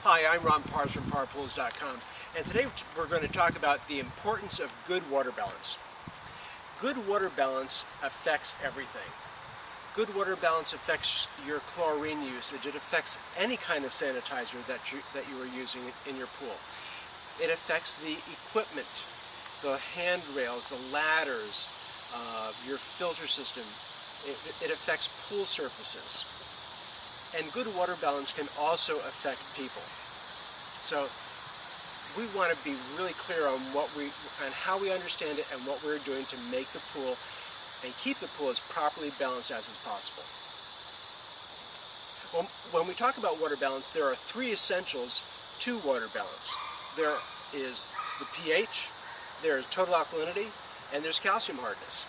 Hi, I'm Ron Pars from ParPools.com, and today we're going to talk about the importance of good water balance. Good water balance affects everything. Good water balance affects your chlorine usage. It affects any kind of sanitizer that you are using in your pool. It affects the equipment, the handrails, the ladders, your filter system. It affects pool surfaces. And good water balance can also affect people. So we want to be really clear on how we understand it and what we're doing to make the pool and keep the pool as properly balanced as is possible. Well, when we talk about water balance, there are three essentials to water balance. There is the pH, there is total alkalinity, and there's calcium hardness.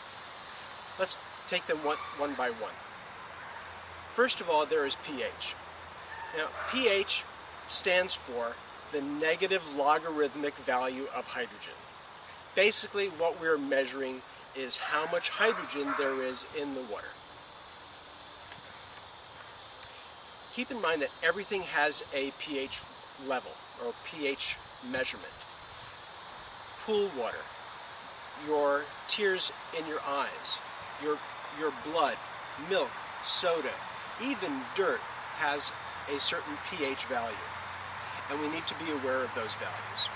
Let's take them one by one. First of all, there is pH. Now, pH stands for the negative logarithmic value of hydrogen. Basically, what we're measuring is how much hydrogen there is in the water. Keep in mind that everything has a pH level or pH measurement. Pool water, your tears in your eyes, your blood, milk, soda, even dirt has a certain pH value, and we need to be aware of those values.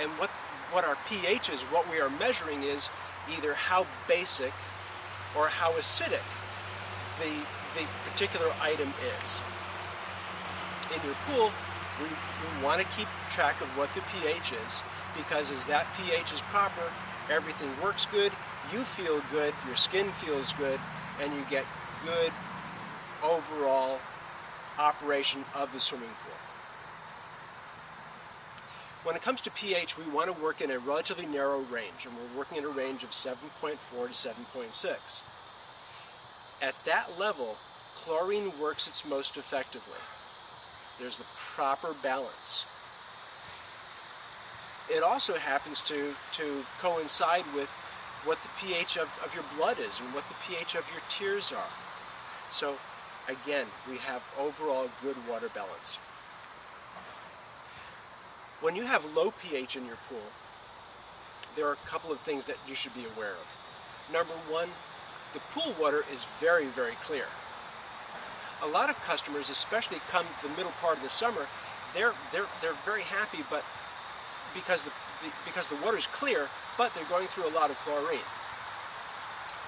And what our pH is, what we are measuring is either how basic or how acidic the particular item is. In your pool, we want to keep track of what the pH is, because as that pH is proper, everything works good, you feel good, your skin feels good, and you get good overall operation of the swimming pool. When it comes to pH, we want to work in a relatively narrow range, and we're working in a range of 7.4 to 7.6. At that level, chlorine works its most effectively. There's the proper balance. It also happens to coincide with what the pH of your blood is and what the pH of your tears are. So again, we have overall good water balance. When you have low pH in your pool, there are a couple of things that you should be aware of. Number one, the pool water is very, very clear. A lot of customers, especially come the middle part of the summer, they're very happy, but because the water is clear, but they're going through a lot of chlorine,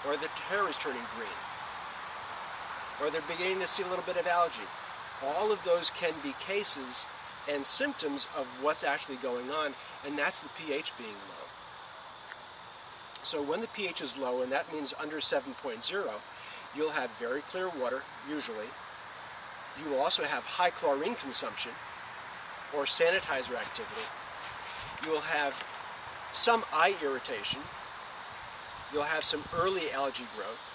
or their hair is turning green, or they're beginning to see a little bit of algae. All of those can be cases and symptoms of what's actually going on, and that's the pH being low. So when the pH is low, and that means under 7.0, you'll have very clear water, usually. You will also have high chlorine consumption or sanitizer activity. You'll have some eye irritation. You'll have some early algae growth.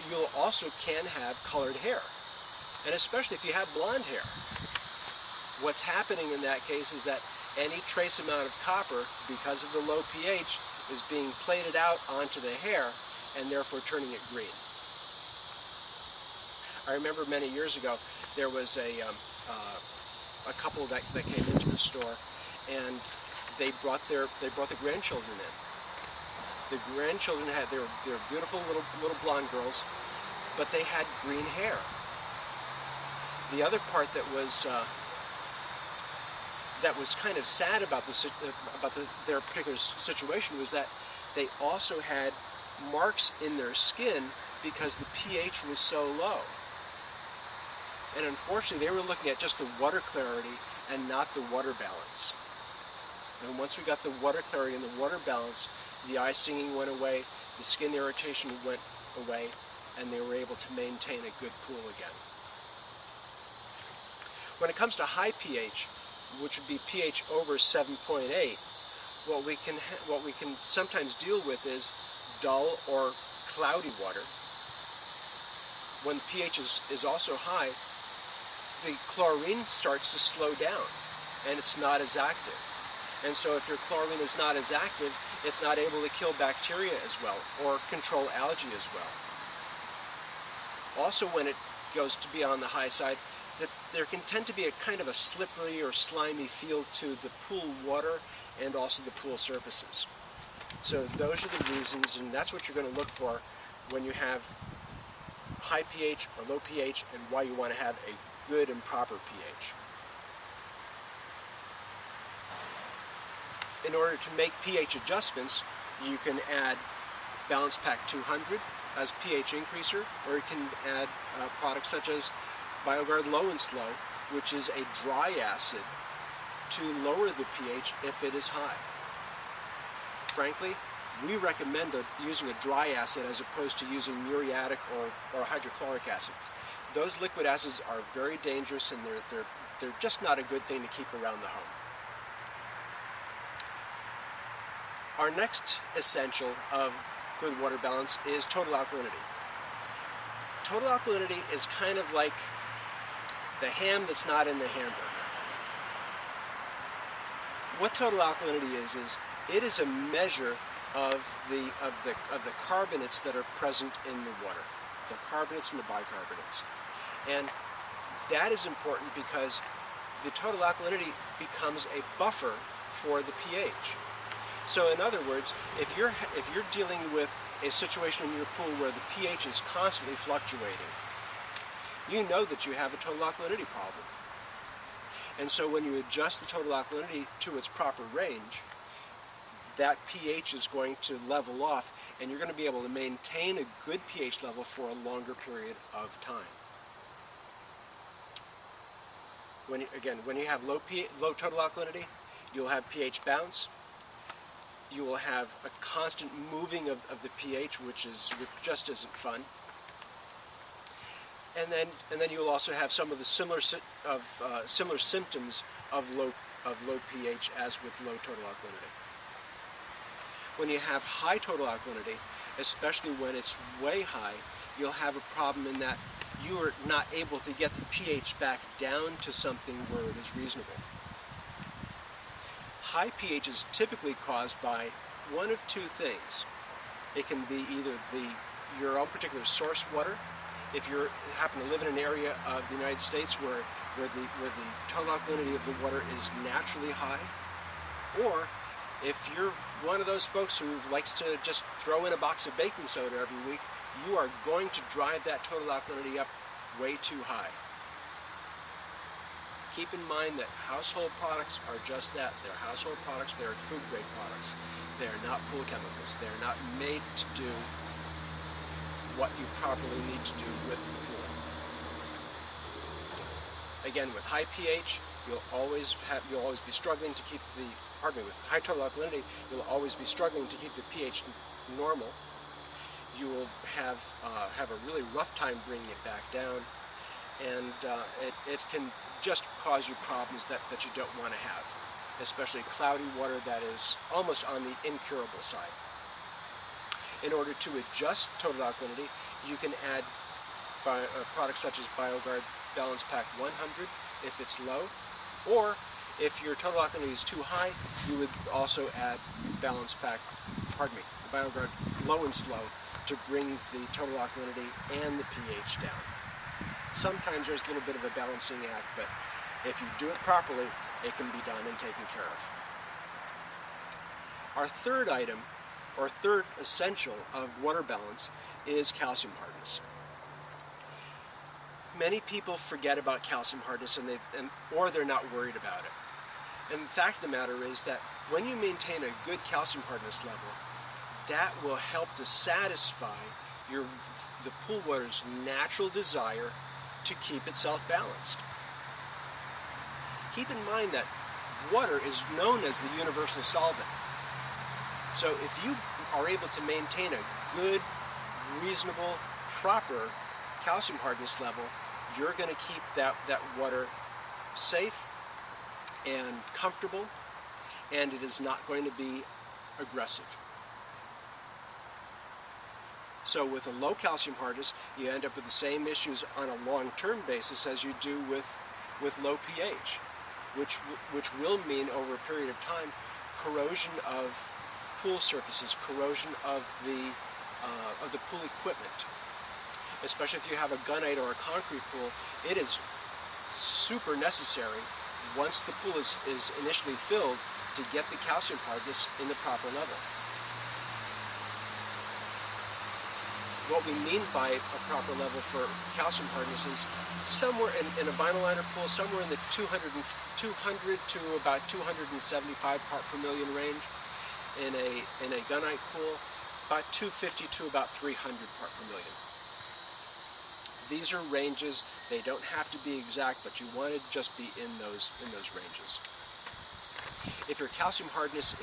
You'll also can have colored hair, and especially if you have blonde hair. What's happening in that case is that any trace amount of copper, because of the low pH, is being plated out onto the hair and therefore turning it green. I remember many years ago there was a couple that came into the store, and they brought their grandchildren in. The grandchildren they were beautiful little blonde girls, but they had green hair. The other part that was kind of sad about their particular situation was that they also had marks in their skin because the pH was so low. And unfortunately, they were looking at just the water clarity and not the water balance. And once we got the water clarity and the water balance, the eye stinging went away, the skin irritation went away, and they were able to maintain a good pool again. When it comes to high pH, which would be pH over 7.8, what we can sometimes deal with is dull or cloudy water. When pH is also high, the chlorine starts to slow down, and it's not as active. And so if your chlorine is not as active, it's not able to kill bacteria as well or control algae as well. Also, when it goes to be on the high side, that there can tend to be a kind of a slippery or slimy feel to the pool water and also the pool surfaces. So those are the reasons, and that's what you're going to look for when you have high pH or low pH, and why you want to have a good and proper pH. In order to make pH adjustments, you can add Balance Pack 200 as pH increaser, or you can add products such as BioGuard Low and Slow, which is a dry acid to lower the pH if it is high. Frankly, we recommend using a dry acid as opposed to using muriatic or hydrochloric acid. Those liquid acids are very dangerous, and they're just not a good thing to keep around the home. Our next essential of good water balance is total alkalinity. Total alkalinity is kind of like the ham that's not in the hamburger. What total alkalinity is it is a measure of the carbonates that are present in the water, the carbonates and the bicarbonates. And that is important because the total alkalinity becomes a buffer for the pH. So in other words, if you're dealing with a situation in your pool where the pH is constantly fluctuating, you know that you have a total alkalinity problem. And so when you adjust the total alkalinity to its proper range, that pH is going to level off, and you're going to be able to maintain a good pH level for a longer period of time. When you have low total alkalinity, you'll have pH bounce. You will have a constant moving of the pH, which just isn't fun. And then you will also have some of the similar symptoms of low pH as with low total alkalinity. When you have high total alkalinity, especially when it's way high, you'll have a problem in that you are not able to get the pH back down to something where it is reasonable. High pH is typically caused by one of two things. It can be either your own particular source water, if you happen to live in an area of the United States where the total alkalinity of the water is naturally high, or if you're one of those folks who likes to just throw in a box of baking soda every week, you are going to drive that total alkalinity up way too high. Keep in mind that household products are just that. They're household products, they're food grade products. They're not pool chemicals. They're not made to do what you properly need to do with the pool. Again, with high pH, you'll always be struggling to keep with high total alkalinity, you'll always be struggling to keep the pH normal. You will have a really rough time bringing it back down, and it can just cause you problems that you don't want to have, especially cloudy water that is almost on the incurable side. In order to adjust total alkalinity, you can add products such as BioGuard Balance Pack 100 if it's low, or if your total alkalinity is too high, you would also add BioGuard Low and Slow to bring the total alkalinity and the pH down. Sometimes there's a little bit of a balancing act, but if you do it properly, it can be done and taken care of. Our third item, or third essential of water balance, is calcium hardness. Many people forget about calcium hardness, or they're not worried about it. And the fact of the matter is that when you maintain a good calcium hardness level, that will help to satisfy the pool water's natural desire to keep itself balanced. Keep in mind that water is known as the universal solvent. So if you are able to maintain a good, reasonable, proper calcium hardness level, you're going to keep that water safe and comfortable, and it is not going to be aggressive. So with a low calcium hardness, you end up with the same issues on a long-term basis as you do with low pH, which will mean over a period of time corrosion of pool surfaces, corrosion of the pool equipment. Especially if you have a gunite or a concrete pool, it is super necessary once the pool is initially filled to get the calcium hardness in the proper level. What we mean by a proper level for calcium hardness is somewhere in a vinyl liner pool, somewhere in the 200 to about 275 part per million range. In a gunite pool, about 250 to about 300 part per million. These are ranges. They don't have to be exact, but you want to just be in those ranges. If your calcium hardness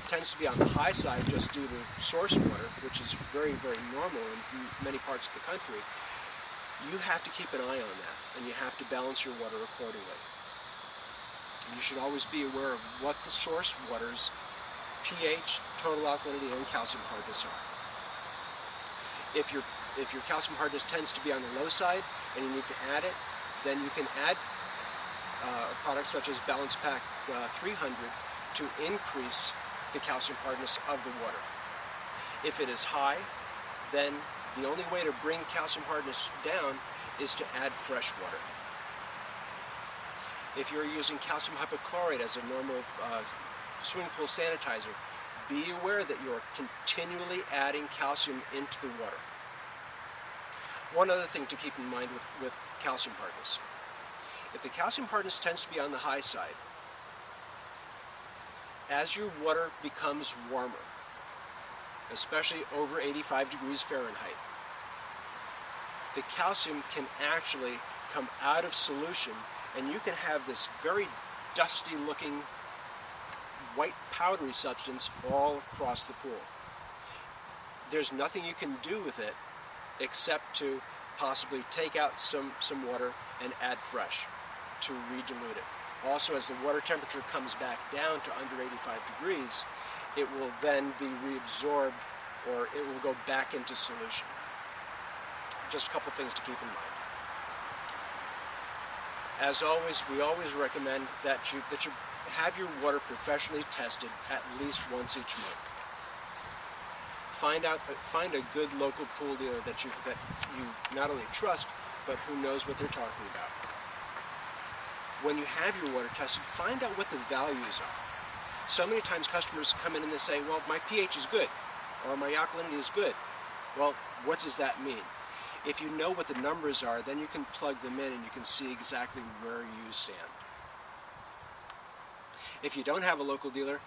tends to be on the high side just due to source water, which is very, very normal in many parts of the country, you have to keep an eye on that, and you have to balance your water accordingly. You should always be aware of what the source water's pH, total alkalinity, and calcium hardness are. If your calcium hardness tends to be on the low side and you need to add it, then you can add products such as Balance Pack 300 to increase the calcium hardness of the water. If it is high, then the only way to bring calcium hardness down is to add fresh water. If you're using calcium hypochlorite as a normal swimming pool sanitizer, be aware that you're continually adding calcium into the water. One other thing to keep in mind with calcium hardness. If the calcium hardness tends to be on the high side, as your water becomes warmer, especially over 85 degrees Fahrenheit, the calcium can actually come out of solution, and you can have this very dusty looking white powdery substance all across the pool. There's nothing you can do with it except to possibly take out some water and add fresh to re-dilute it. Also, as the water temperature comes back down to under 85 degrees, it will then be reabsorbed, or it will go back into solution. Just a couple things to keep in mind. As always, we always recommend that you have your water professionally tested at least once each month. Find a good local pool dealer that you not only trust, but who knows what they're talking about. When you have your water tested, find out what the values are. So many times customers come in and they say, well, my pH is good, or my alkalinity is good. Well, what does that mean? If you know what the numbers are, then you can plug them in and you can see exactly where you stand. If you don't have a local dealer,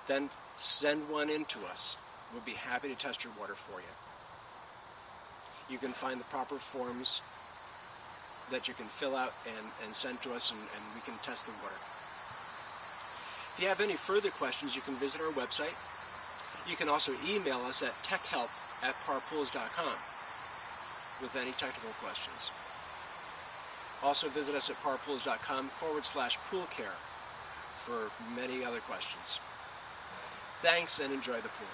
then send one in to us. We'll be happy to test your water for you. You can find the proper forms that you can fill out and send to us, and we can test the water. If you have any further questions, you can visit our website. You can also email us at techhelp@parpools.com with any technical questions. Also visit us at parpools.com/poolcare for many other questions. Thanks, and enjoy the pool.